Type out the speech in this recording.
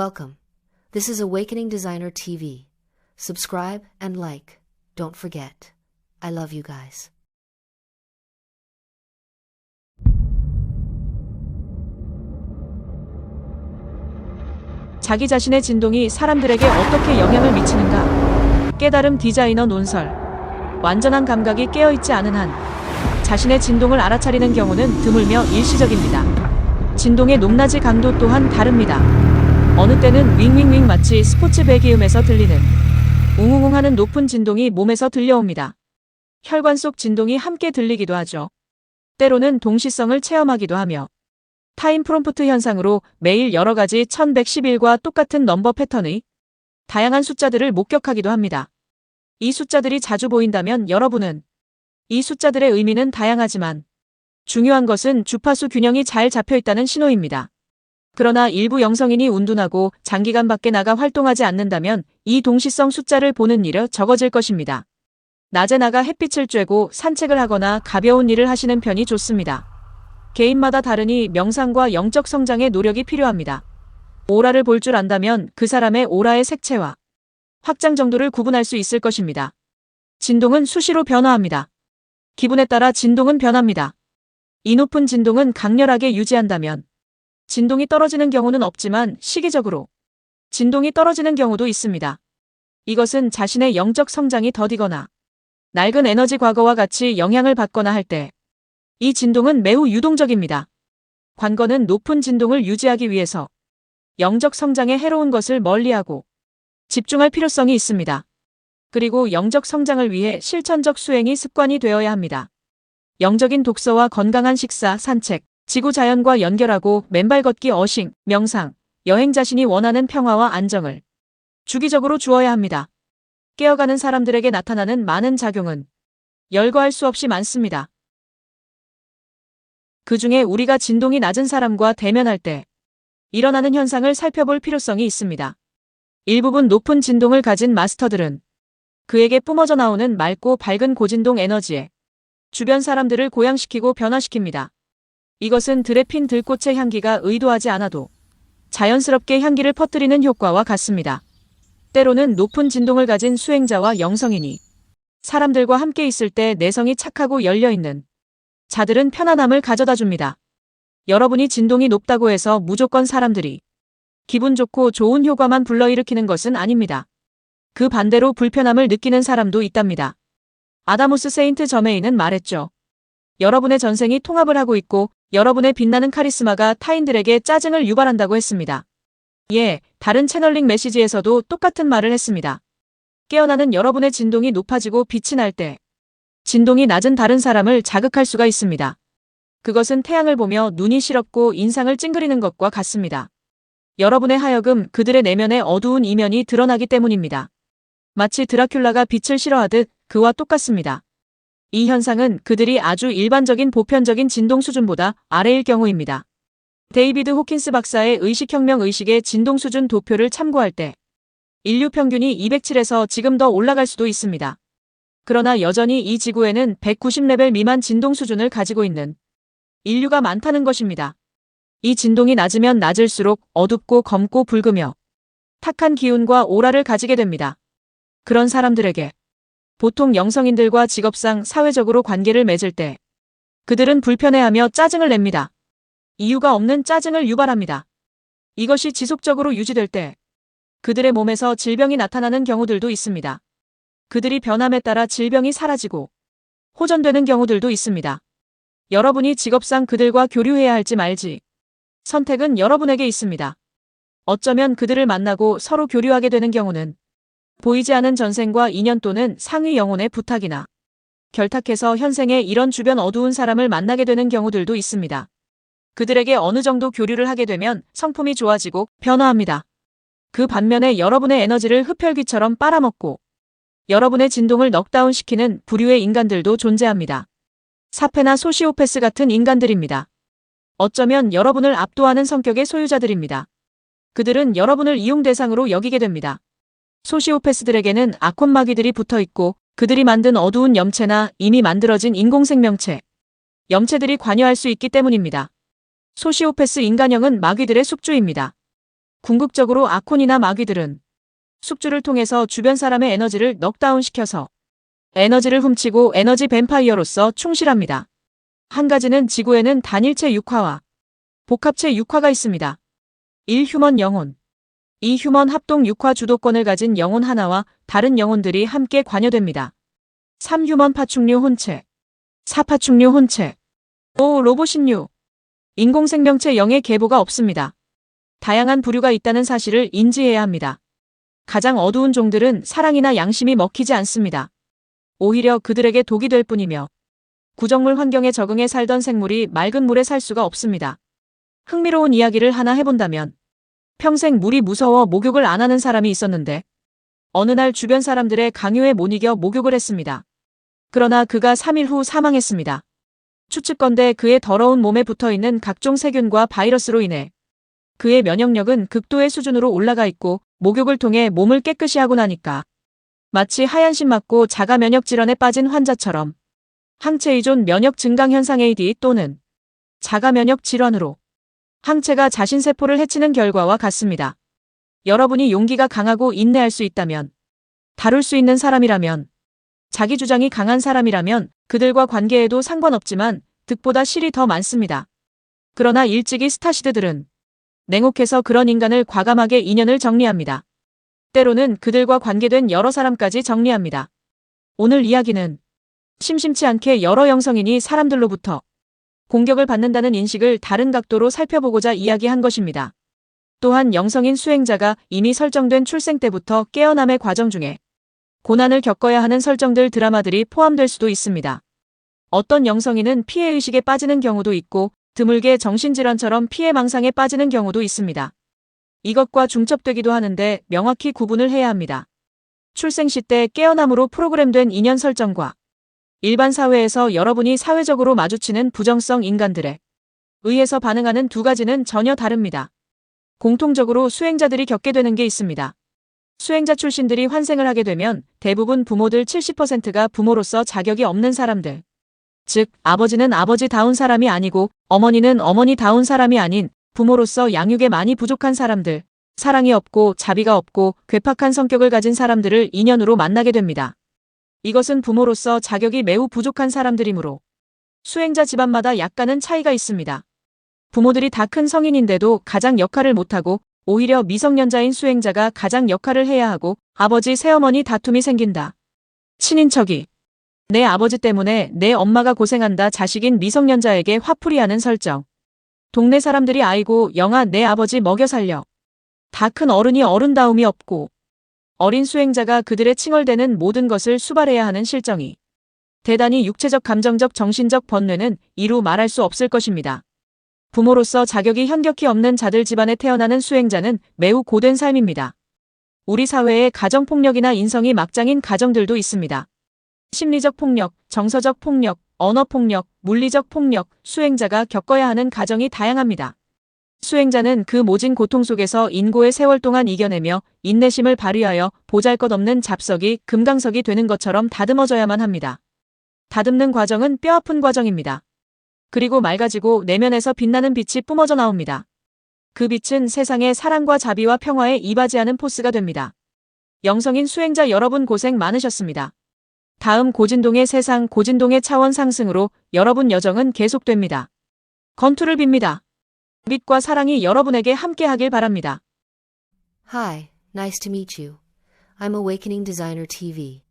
Welcome. This is Awakening Designer TV. Subscribe and like. Don't forget. I love you guys. 자기 자신의 진동이 사람들에게 어떻게 영향을 미치는가? 깨달음 디자이너 논설. 완전한 감각이 깨어있지 않은 한 자신의 진동을 알아차리는 경우는 드물며 일시적입니다. 진동의 높낮이 강도 또한 다릅니다. 어느 때는 윙윙윙 마치 스포츠 배기음에서 들리는 웅웅웅 하는 높은 진동이 몸에서 들려옵니다. 혈관 속 진동이 함께 들리기도 하죠. 때로는 동시성을 체험하기도 하며 타임 프롬프트 현상으로 매일 여러 가지 1111과 똑같은 넘버 패턴의 다양한 숫자들을 목격하기도 합니다. 이 숫자들이 자주 보인다면 여러분은 이 숫자들의 의미는 다양하지만 중요한 것은 주파수 균형이 잘 잡혀 있다는 신호입니다. 그러나 일부 영성인이 운둔하고 장기간 밖에 나가 활동하지 않는다면 이 동시성 숫자를 보는 일이 적어질 것입니다. 낮에 나가 햇빛을 쬐고 산책을 하거나 가벼운 일을 하시는 편이 좋습니다. 개인마다 다르니 명상과 영적 성장의 노력이 필요합니다. 오라를 볼 줄 안다면 그 사람의 오라의 색채와 확장 정도를 구분할 수 있을 것입니다. 진동은 수시로 변화합니다. 기분에 따라 진동은 변합니다. 이 높은 진동은 강렬하게 유지한다면 진동이 떨어지는 경우는 없지만 시기적으로 진동이 떨어지는 경우도 있습니다. 이것은 자신의 영적 성장이 더디거나 낡은 에너지 과거와 같이 영향을 받거나 할 때 이 진동은 매우 유동적입니다. 관건은 높은 진동을 유지하기 위해서 영적 성장에 해로운 것을 멀리하고 집중할 필요성이 있습니다. 그리고 영적 성장을 위해 실천적 수행이 습관이 되어야 합니다. 영적인 독서와 건강한 식사, 산책, 지구 자연과 연결하고 맨발 걷기, 어싱, 명상, 여행 자신이 원하는 평화와 안정을 주기적으로 주어야 합니다. 깨어가는 사람들에게 나타나는 많은 작용은 열거할 수 없이 많습니다. 그 중에 우리가 진동이 낮은 사람과 대면할 때 일어나는 현상을 살펴볼 필요성이 있습니다. 일부분 높은 진동을 가진 마스터들은 그에게 뿜어져 나오는 맑고 밝은 고진동 에너지에 주변 사람들을 고양시키고 변화시킵니다. 이것은 들에 핀 들꽃의 향기가 의도하지 않아도 자연스럽게 향기를 퍼뜨리는 효과와 같습니다. 때로는 높은 진동을 가진 수행자와 영성인이 사람들과 함께 있을 때 내성이 착하고 열려있는 자들은 편안함을 가져다 줍니다. 여러분이 진동이 높다고 해서 무조건 사람들이 기분 좋고 좋은 효과만 불러일으키는 것은 아닙니다. 그 반대로 불편함을 느끼는 사람도 있답니다. 아다무스 세인트 저메인은 말했죠. 여러분의 전생이 통합을 하고 있고 여러분의 빛나는 카리스마가 타인들에게 짜증을 유발한다고 했습니다. 예, 다른 채널링 메시지에서도 똑같은 말을 했습니다. 깨어나는 여러분의 진동이 높아지고 빛이 날 때 진동이 낮은 다른 사람을 자극할 수가 있습니다. 그것은 태양을 보며 눈이 시렵고 인상을 찡그리는 것과 같습니다. 여러분의 하여금 그들의 내면의 어두운 이면이 드러나기 때문입니다. 마치 드라큘라가 빛을 싫어하듯 그와 똑같습니다. 이 현상은 그들이 아주 일반적인 보편적인 진동 수준보다 아래일 경우입니다. 데이비드 호킨스 박사의 의식혁명 의식의 진동 수준 도표를 참고할 때 인류 평균이 207에서 지금 더 올라갈 수도 있습니다. 그러나 여전히 이 지구에는 190레벨 미만 진동 수준을 가지고 있는 인류가 많다는 것입니다. 이 진동이 낮으면 낮을수록 어둡고 검고 붉으며 탁한 기운과 오라를 가지게 됩니다. 그런 사람들에게 보통 영성인들과 직업상 사회적으로 관계를 맺을 때 그들은 불편해하며 짜증을 냅니다. 이유가 없는 짜증을 유발합니다. 이것이 지속적으로 유지될 때 그들의 몸에서 질병이 나타나는 경우들도 있습니다. 그들이 변함에 따라 질병이 사라지고 호전되는 경우들도 있습니다. 여러분이 직업상 그들과 교류해야 할지 말지 선택은 여러분에게 있습니다. 어쩌면 그들을 만나고 서로 교류하게 되는 경우는 보이지 않은 전생과 인연 또는 상위 영혼의 부탁이나 결탁해서 현생에 이런 주변 어두운 사람을 만나게 되는 경우들도 있습니다. 그들에게 어느 정도 교류를 하게 되면 성품이 좋아지고 변화합니다. 그 반면에 여러분의 에너지를 흡혈귀처럼 빨아먹고 여러분의 진동을 넉다운시키는 부류의 인간들도 존재합니다. 사페나 소시오패스 같은 인간들입니다. 어쩌면 여러분을 압도하는 성격의 소유자들입니다. 그들은 여러분을 이용 대상으로 여기게 됩니다. 소시오패스들에게는 아콘 마귀들이 붙어있고 그들이 만든 어두운 염체나 이미 만들어진 인공생명체, 염체들이 관여할 수 있기 때문입니다. 소시오패스 인간형은 마귀들의 숙주입니다. 궁극적으로 아콘이나 마귀들은 숙주를 통해서 주변 사람의 에너지를 넉다운시켜서 에너지를 훔치고 에너지 뱀파이어로서 충실합니다. 한 가지는 지구에는 단일체 육화와 복합체 육화가 있습니다. 1. 휴먼 영혼. 2. 휴먼 합동 육화 주도권을 가진 영혼 하나와 다른 영혼들이 함께 관여됩니다. 3. 휴먼 파충류 혼체. 4. 파충류 혼체. 5. 로봇인류. 인공생명체 0의 계보가 없습니다. 다양한 부류가 있다는 사실을 인지해야 합니다. 가장 어두운 종들은 사랑이나 양심이 먹히지 않습니다. 오히려 그들에게 독이 될 뿐이며 구정물 환경에 적응해 살던 생물이 맑은 물에 살 수가 없습니다. 흥미로운 이야기를 하나 해본다면 평생 물이 무서워 목욕을 안 하는 사람이 있었는데 어느 날 주변 사람들의 강요에 못 이겨 목욕을 했습니다. 그러나 그가 3일 후 사망했습니다. 추측건대 그의 더러운 몸에 붙어있는 각종 세균과 바이러스로 인해 그의 면역력은 극도의 수준으로 올라가 있고 목욕을 통해 몸을 깨끗이 하고 나니까 마치 하얀심 맞고 자가 면역 질환에 빠진 환자처럼 항체 이존 면역 증강 현상 AD 또는 자가 면역 질환으로 항체가 자신 세포를 해치는 결과와 같습니다. 여러분이 용기가 강하고 인내할 수 있다면, 다룰 수 있는 사람이라면, 자기 주장이 강한 사람이라면 그들과 관계에도 상관없지만 득보다 실이 더 많습니다. 그러나 일찍이 스타시드들은 냉혹해서 그런 인간을 과감하게 인연을 정리합니다. 때로는 그들과 관계된 여러 사람까지 정리합니다. 오늘 이야기는 심심치 않게 여러 영성인이 사람들로부터 공격을 받는다는 인식을 다른 각도로 살펴보고자 이야기한 것입니다. 또한 영성인 수행자가 이미 설정된 출생 때부터 깨어남의 과정 중에 고난을 겪어야 하는 설정들 드라마들이 포함될 수도 있습니다. 어떤 영성인은 피해의식에 빠지는 경우도 있고 드물게 정신질환처럼 피해망상에 빠지는 경우도 있습니다. 이것과 중첩되기도 하는데 명확히 구분을 해야 합니다. 출생시 때 깨어남으로 프로그램된 인연 설정과 일반 사회에서 여러분이 사회적으로 마주치는 부정성 인간들에 의해서 반응하는 두 가지는 전혀 다릅니다. 공통적으로 수행자들이 겪게 되는 게 있습니다. 수행자 출신들이 환생을 하게 되면 대부분 부모들 70%가 부모로서 자격이 없는 사람들. 즉, 아버지는 아버지다운 사람이 아니고 어머니는 어머니다운 사람이 아닌 부모로서 양육에 많이 부족한 사람들, 사랑이 없고 자비가 없고 괴팍한 성격을 가진 사람들을 인연으로 만나게 됩니다. 이것은 부모로서 자격이 매우 부족한 사람들이므로 수행자 집안마다 약간은 차이가 있습니다. 부모들이 다 큰 성인인데도 가장 역할을 못하고 오히려 미성년자인 수행자가 가장 역할을 해야 하고 아버지, 새어머니 다툼이 생긴다. 친인척이 내 아버지 때문에 내 엄마가 고생한다 자식인 미성년자에게 화풀이하는 설정. 동네 사람들이 아이고 영아 내 아버지 먹여 살려. 다 큰 어른이 어른다움이 없고 어린 수행자가 그들의 칭얼대는 모든 것을 수발해야 하는 실정이 대단히 육체적 감정적 정신적 번뇌는 이루 말할 수 없을 것입니다. 부모로서 자격이 현격히 없는 자들 집안에 태어나는 수행자는 매우 고된 삶입니다. 우리 사회에 가정폭력이나 인성이 막장인 가정들도 있습니다. 심리적 폭력, 정서적 폭력, 언어폭력, 물리적 폭력, 수행자가 겪어야 하는 가정이 다양합니다. 수행자는 그 모진 고통 속에서 인고의 세월 동안 이겨내며 인내심을 발휘하여 보잘것없는 잡석이 금강석이 되는 것처럼 다듬어져야만 합니다. 다듬는 과정은 뼈아픈 과정입니다. 그리고 맑아지고 내면에서 빛나는 빛이 뿜어져 나옵니다. 그 빛은 세상의 사랑과 자비와 평화에 이바지하는 포스가 됩니다. 영성인 수행자 여러분 고생 많으셨습니다. 다음 고진동의 세상 고진동의 차원 상승으로 여러분 여정은 계속됩니다. 건투를 빕니다. 빛과 사랑이 여러분에게 함께하길 바랍니다. Hi, nice to meet you. I'm Awakening Designer TV.